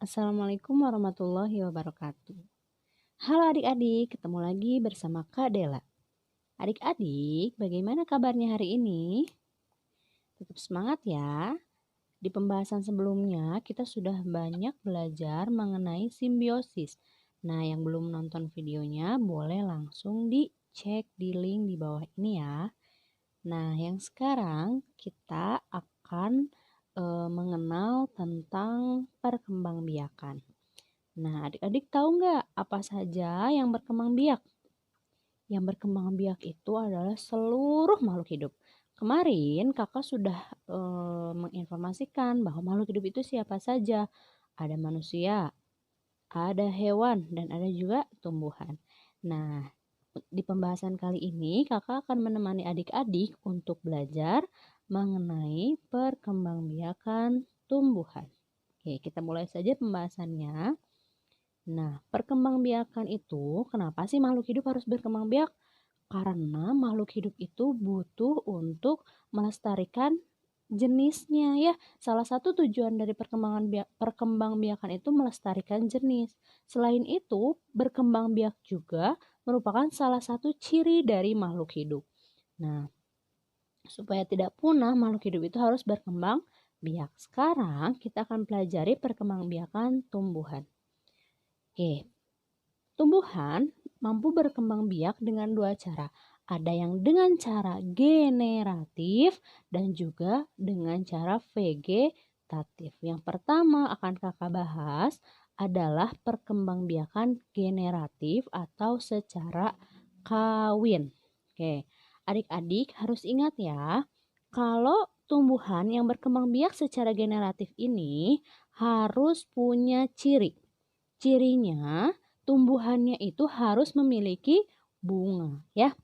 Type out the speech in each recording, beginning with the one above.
Assalamualaikum warahmatullahi wabarakatuh. Halo adik-adik, ketemu lagi bersama Kak Dela. Adik-adik, bagaimana kabarnya hari ini? Tetap semangat ya. Di pembahasan sebelumnya, kita sudah banyak belajar mengenai simbiosis. Nah, yang belum nonton videonya, boleh langsung dicek di link di bawah ini ya. Nah, yang sekarang kita akan mengenal tentang perkembangbiakan. Nah, adik-adik tahu nggak apa saja yang berkembang biak? Yang berkembang biak itu adalah seluruh makhluk hidup. Kemarin kakak sudah menginformasikan bahwa makhluk hidup itu siapa saja. Ada manusia, ada hewan, dan ada juga tumbuhan. Nah, di pembahasan kali ini kakak akan menemani adik-adik untuk belajar mengenai perkembangbiakan tumbuhan. Oke, kita mulai saja pembahasannya. Nah, perkembangbiakan itu, kenapa sih makhluk hidup harus berkembang biak? Karena makhluk hidup itu butuh untuk melestarikan jenisnya ya. Salah satu tujuan dari perkembangbiakan itu melestarikan jenis. Selain itu, berkembang biak juga merupakan salah satu ciri dari makhluk hidup. Nah, supaya tidak punah, makhluk hidup itu harus berkembang biak. Sekarang kita akan pelajari perkembangbiakan tumbuhan. Oke, tumbuhan mampu berkembang biak dengan dua cara. Ada yang dengan cara generatif dan juga dengan cara vegetatif. Yang pertama akan kakak bahas adalah perkembangbiakan generatif atau secara kawin. Oke, adik-adik harus ingat ya, kalau tumbuhan yang berkembang biak secara generatif ini harus punya ciri. Cirinya tumbuhannya itu harus memiliki bunga ya.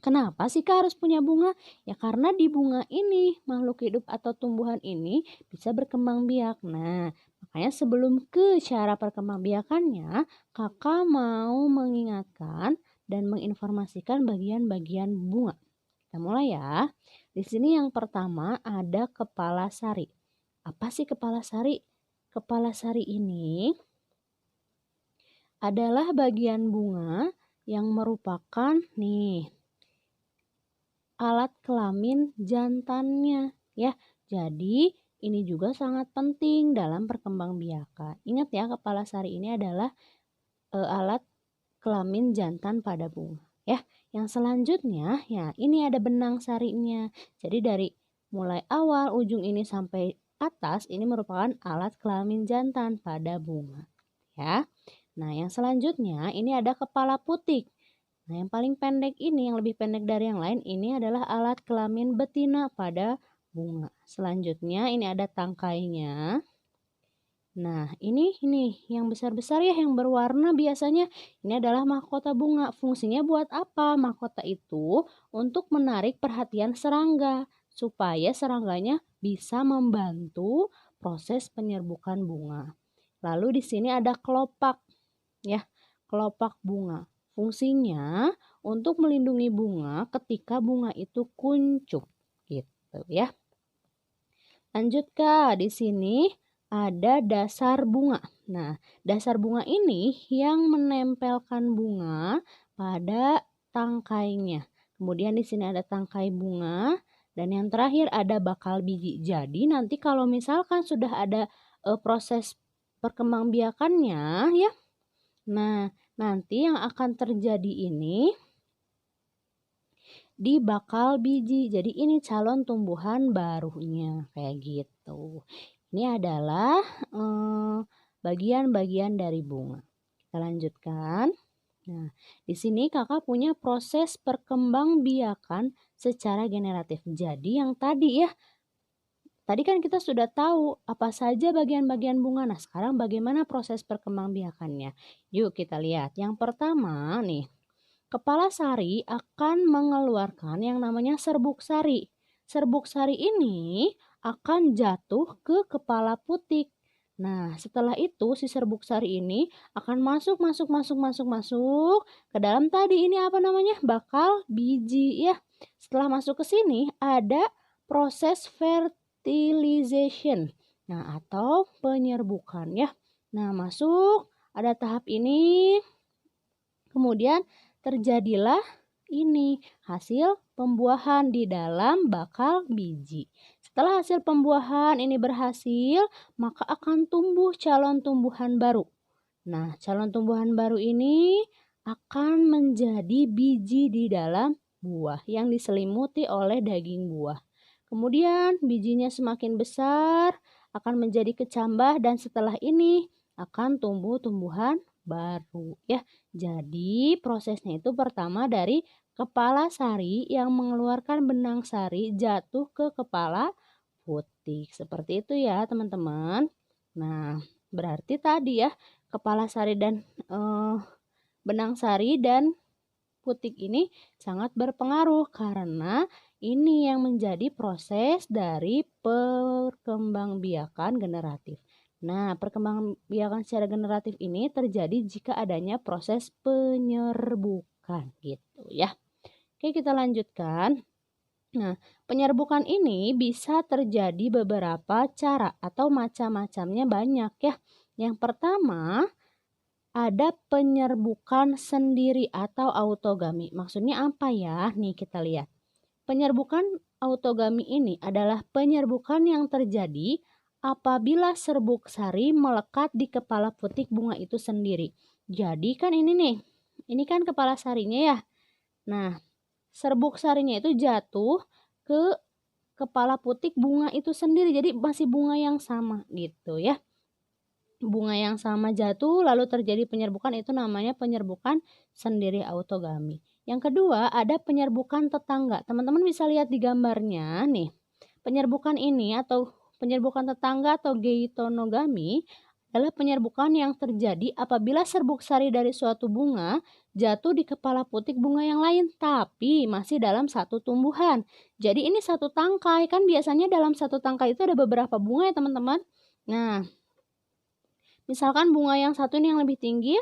Kenapa sih Kak harus punya bunga? Ya karena di bunga ini makhluk hidup atau tumbuhan ini bisa berkembang biak. Nah, makanya sebelum ke cara perkembangbiakannya, Kakak mau mengingatkan dan menginformasikan bagian-bagian bunga. Kita mulai ya. Di sini yang pertama ada kepala sari. Apa sih kepala sari? Kepala sari ini adalah bagian bunga yang merupakan alat kelamin jantannya ya. Jadi ini juga sangat penting dalam perkembangbiakan. Ingat ya, kepala sari ini adalah alat kelamin jantan pada bunga ya. Yang selanjutnya ya, ini ada benang sarinya. Jadi dari mulai awal ujung ini sampai atas ini merupakan alat kelamin jantan pada bunga ya. Nah, yang selanjutnya ini ada kepala putik. Nah, yang paling pendek ini, yang lebih pendek dari yang lain, ini adalah alat kelamin betina pada bunga. Selanjutnya ini ada tangkainya. Nah, ini yang besar-besar ya, yang berwarna biasanya. Ini adalah mahkota bunga. Fungsinya buat apa? Mahkota itu untuk menarik perhatian serangga, supaya serangganya bisa membantu proses penyerbukan bunga. Lalu di sini ada kelopak ya, kelopak bunga. Fungsinya untuk melindungi bunga ketika bunga itu kuncup gitu ya. Lanjut Kak, di sini ada dasar bunga. Nah, dasar bunga ini yang menempelkan bunga pada tangkainya. Kemudian di sini ada tangkai bunga dan yang terakhir ada bakal biji. Jadi nanti kalau misalkan sudah ada proses perkembangbiakannya ya. Nah, nanti yang akan terjadi ini di bakal biji. Jadi ini calon tumbuhan barunya kayak gitu. Ini adalah bagian-bagian dari bunga. Kita lanjutkan. Nah, di sini kakak punya proses perkembangbiakan secara generatif. Jadi yang tadi ya, tadi kan kita sudah tahu apa saja bagian-bagian bunga. Nah, sekarang bagaimana proses perkembangbiakannya? Yuk kita lihat. Yang pertama nih, kepala sari akan mengeluarkan yang namanya serbuk sari. Serbuk sari ini akan jatuh ke kepala putik. Nah, setelah itu si serbuk sari ini akan masuk ke dalam tadi ini apa namanya? Bakal biji ya. Setelah masuk ke sini ada proses fertilization. Nah, atau penyerbukan ya. Nah, masuk, ada tahap ini, kemudian terjadilah ini, hasil pembuahan di dalam bakal biji. Setelah hasil pembuahan ini berhasil, maka akan tumbuh calon tumbuhan baru. Nah, calon tumbuhan baru ini akan menjadi biji di dalam buah yang diselimuti oleh daging buah. Kemudian bijinya semakin besar, akan menjadi kecambah dan setelah ini akan tumbuh tumbuhan baru ya. Jadi prosesnya itu pertama dari kepala sari yang mengeluarkan benang sari jatuh ke kepala putik. Seperti itu ya teman-teman. Nah, berarti tadi ya kepala sari dan benang sari dan putik ini sangat berpengaruh karena ini yang menjadi proses dari perkembangbiakan generatif. Nah, perkembangbiakan secara generatif ini terjadi jika adanya proses penyerbukan gitu ya. Oke, kita lanjutkan. Nah, penyerbukan ini bisa terjadi beberapa cara atau macam-macamnya banyak ya. Yang pertama, ada penyerbukan sendiri atau autogami. Maksudnya apa ya? Nih kita lihat. Penyerbukan autogami ini adalah penyerbukan yang terjadi apabila serbuk sari melekat di kepala putik bunga itu sendiri. Jadi kan ini nih, ini kan kepala sarinya ya. Nah, serbuk sarinya itu jatuh ke kepala putik bunga itu sendiri. Jadi masih bunga yang sama gitu ya. Bunga yang sama jatuh lalu terjadi penyerbukan, itu namanya penyerbukan sendiri autogami. Yang kedua ada penyerbukan tetangga. Teman-teman bisa lihat di gambarnya nih. Penyerbukan ini atau penyerbukan tetangga atau geitonogami adalah penyerbukan yang terjadi apabila serbuk sari dari suatu bunga jatuh di kepala putik bunga yang lain tapi masih dalam satu tumbuhan. Jadi ini satu tangkai, kan biasanya dalam satu tangkai itu ada beberapa bunga ya teman-teman. Nah, misalkan bunga yang satu ini yang lebih tinggi,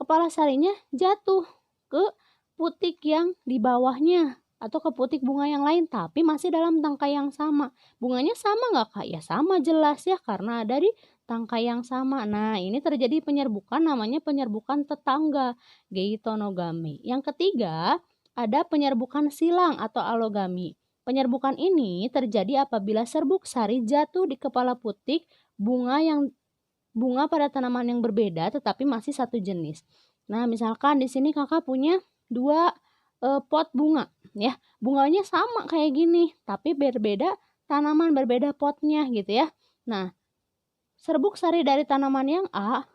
kepala sarinya jatuh ke putik yang di bawahnya atau ke putik bunga yang lain tapi masih dalam tangkai yang sama. Bunganya sama nggak Kak? Ya sama jelas ya karena ada di tangkai yang sama. Nah, ini terjadi penyerbukan namanya penyerbukan tetangga, geitonogami. Yang ketiga, ada penyerbukan silang atau alogami. Penyerbukan ini terjadi apabila serbuk sari jatuh di kepala putik bunga pada tanaman yang berbeda tetapi masih satu jenis. Nah, misalkan di sini Kakak punya 2 pot bunga ya. Bunganya sama kayak gini, tapi berbeda tanaman, berbeda potnya gitu ya. Nah, serbuk sari dari tanaman yang A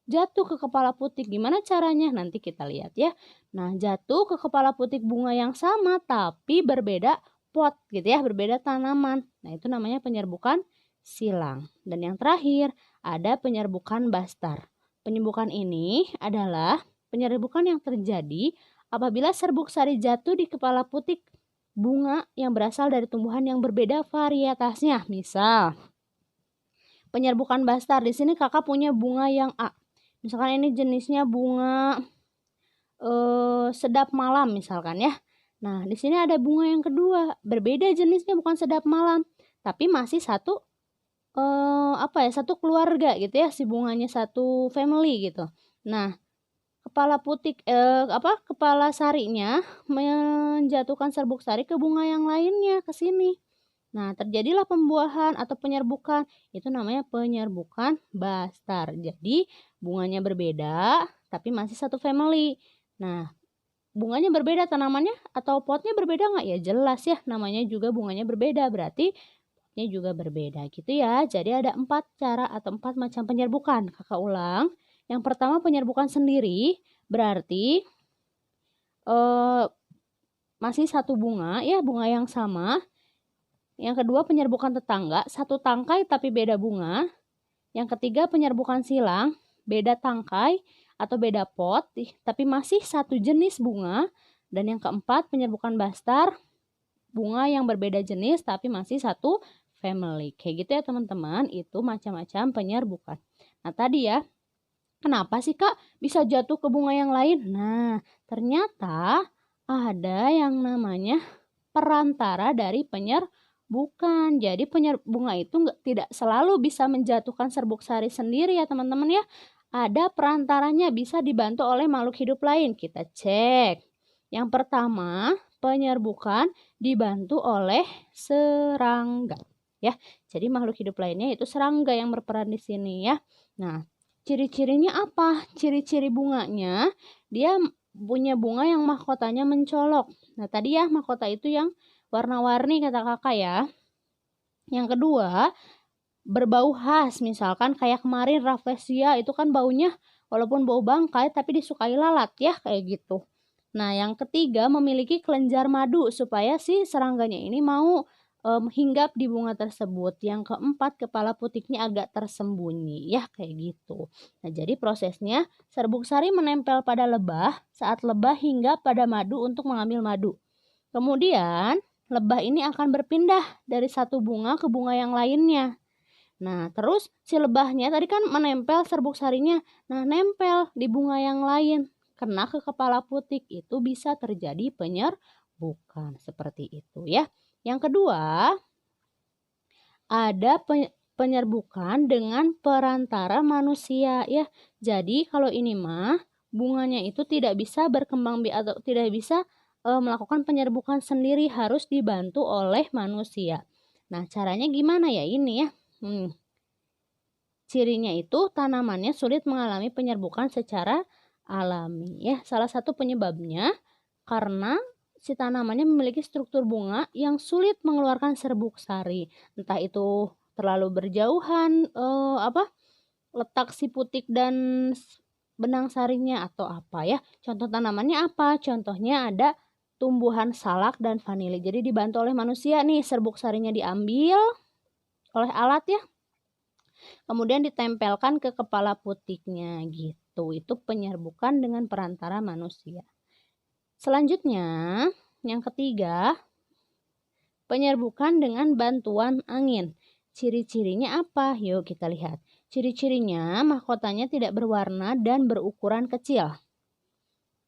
jatuh ke kepala putik. Gimana caranya? Nanti kita lihat ya. Nah, jatuh ke kepala putik bunga yang sama tapi berbeda pot gitu ya, berbeda tanaman. Nah, itu namanya penyerbukan silang. Dan yang terakhir, ada penyerbukan bastar. Penyerbukan ini adalah penyerbukan yang terjadi apabila serbuk sari jatuh di kepala putik bunga yang berasal dari tumbuhan yang berbeda varietasnya. Misal, penyerbukan bastar. Di sini Kakak punya bunga yang A. Misalkan ini jenisnya bunga sedap malam misalkan ya. Nah, di sini ada bunga yang kedua, berbeda jenisnya, bukan sedap malam, tapi masih satu satu keluarga gitu ya, si bunganya satu family gitu. Nah, kepala sarinya menjatuhkan serbuk sari ke bunga yang lainnya ke sini. Nah, terjadilah pembuahan atau penyerbukan. Itu namanya penyerbukan bastar. Jadi, bunganya berbeda tapi masih satu family. Nah, bunganya berbeda, tanamannya atau potnya berbeda nggak? Ya jelas ya, namanya juga bunganya berbeda, berarti potnya juga berbeda gitu ya. Jadi ada 4 cara atau 4 macam penyerbukan. Kakak ulang. Yang pertama penyerbukan sendiri, berarti masih satu bunga ya, bunga yang sama. Yang kedua penyerbukan tetangga, satu tangkai tapi beda bunga. Yang ketiga penyerbukan silang, beda tangkai atau beda pot tapi masih satu jenis bunga. Dan yang keempat penyerbukan bastar, bunga yang berbeda jenis tapi masih satu family. Kayak gitu ya teman-teman, itu macam-macam penyerbukan. Nah tadi ya, kenapa sih Kak bisa jatuh ke bunga yang lain? Nah, ternyata ada yang namanya perantara dari penyerbukan. Bukan. Jadi bunga itu tidak selalu bisa menjatuhkan serbuk sari sendiri ya teman-teman ya. Ada perantaranya, bisa dibantu oleh makhluk hidup lain. Kita cek. Yang pertama, penyerbukan dibantu oleh serangga ya. Jadi makhluk hidup lainnya itu serangga yang berperan di sini ya. Nah, ciri-cirinya apa? Ciri-ciri bunganya, dia punya bunga yang mahkotanya mencolok. Nah, tadi ya mahkota itu yang warna-warni kata kakak ya. Yang kedua, berbau khas, misalkan kayak kemarin rafflesia itu kan baunya walaupun bau bangkai tapi disukai lalat ya, kayak gitu. Nah, yang ketiga, memiliki kelenjar madu supaya si serangganya ini mau hinggap di bunga tersebut. Yang keempat, kepala putiknya agak tersembunyi ya, kayak gitu. Nah, jadi prosesnya serbuk sari menempel pada lebah saat lebah hinggap pada madu untuk mengambil madu. Kemudian lebah ini akan berpindah dari satu bunga ke bunga yang lainnya. Nah, terus si lebahnya tadi kan menempel serbuk sarinya. Nah, nempel di bunga yang lain. Kena ke kepala putik, itu bisa terjadi penyerbukan. Seperti itu ya. Yang kedua, ada penyerbukan dengan perantara manusia ya. Jadi kalau ini mah bunganya itu tidak bisa berkembang atau tidak bisa melakukan penyerbukan sendiri, harus dibantu oleh manusia. Nah, caranya gimana ya ini ya? Cirinya itu tanamannya sulit mengalami penyerbukan secara alami ya. Salah satu penyebabnya karena si tanamannya memiliki struktur bunga yang sulit mengeluarkan serbuk sari. Entah itu terlalu berjauhan letak si putik dan benang sarinya atau apa ya. Contoh tanamannya apa? Contohnya ada tumbuhan salak dan vanili. Jadi dibantu oleh manusia nih, serbuk sarinya diambil oleh alat ya. Kemudian ditempelkan ke kepala putiknya gitu. Itu penyerbukan dengan perantara manusia. Selanjutnya, yang ketiga, penyerbukan dengan bantuan angin. Ciri-cirinya apa? Yuk kita lihat. Ciri-cirinya mahkotanya tidak berwarna dan berukuran kecil.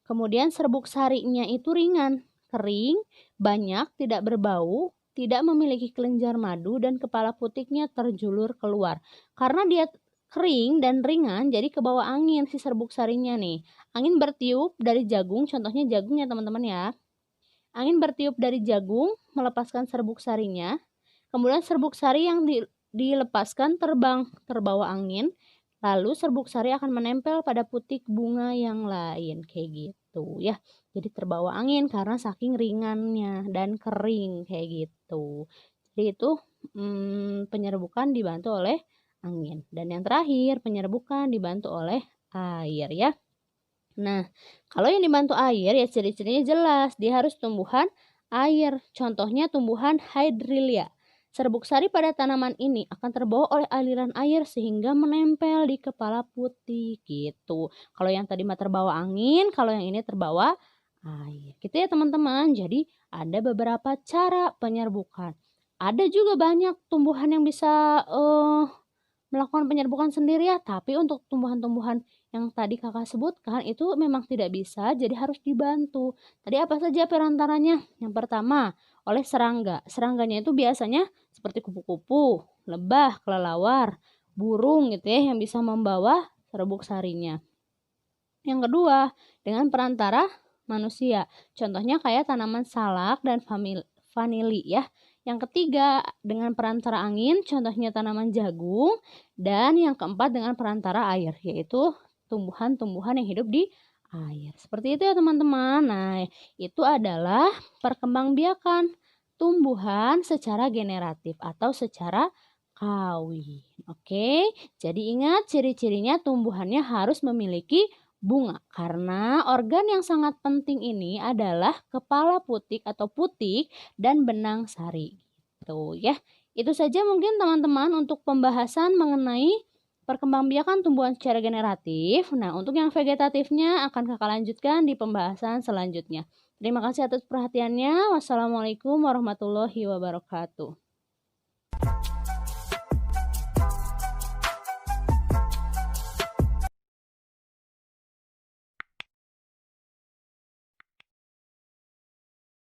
Kemudian serbuk sarinya itu ringan, kering, banyak, tidak berbau, tidak memiliki kelenjar madu, dan kepala putiknya terjulur keluar. Karena dia kering dan ringan, jadi kebawa angin si serbuk sarinya nih. Angin bertiup dari jagung, contohnya jagung ya teman-teman ya. Angin bertiup dari jagung, melepaskan serbuk sarinya. Kemudian serbuk sari yang dilepaskan terbang, terbawa angin. Lalu serbuk sari akan menempel pada putik bunga yang lain, kayak gitu ya. Jadi terbawa angin karena saking ringannya dan kering kayak gitu. Jadi itu penyerbukan dibantu oleh angin. Dan yang terakhir, penyerbukan dibantu oleh air ya. Nah, kalau yang dibantu air ya ciri-cirinya jelas, dia harus tumbuhan air. Contohnya tumbuhan hydrilla. Serbuk sari pada tanaman ini akan terbawa oleh aliran air sehingga menempel di kepala putik gitu. Kalau yang tadi mah terbawa angin, kalau yang ini terbawa air. Gitu ya teman-teman. Jadi ada beberapa cara penyerbukan. Ada juga banyak tumbuhan yang bisa melakukan penyerbukan sendiri ya, tapi untuk tumbuhan-tumbuhan yang tadi kakak sebutkan itu memang tidak bisa, jadi harus dibantu. Tadi apa saja perantaranya? Yang pertama, oleh serangga. Serangganya itu biasanya seperti kupu-kupu, lebah, kelelawar, burung gitu ya yang bisa membawa serbuk sarinya. Yang kedua, dengan perantara manusia. Contohnya kayak tanaman salak dan vanili ya. Yang ketiga, dengan perantara angin, contohnya tanaman jagung. Dan yang keempat, dengan perantara air, yaitu tumbuhan-tumbuhan yang hidup di air. Seperti itu ya teman-teman. Nah, itu adalah perkembangbiakan tumbuhan secara generatif atau secara kawin. Oke, jadi ingat ciri-cirinya tumbuhannya harus memiliki bunga. Karena organ yang sangat penting ini adalah kepala putik atau putik dan benang sari. Gitu ya. Itu saja mungkin teman-teman untuk pembahasan mengenai perkembangbiakan tumbuhan secara generatif. Nah, untuk yang vegetatifnya akan kakak lanjutkan di pembahasan selanjutnya. Terima kasih atas perhatiannya. Wassalamualaikum warahmatullahi wabarakatuh.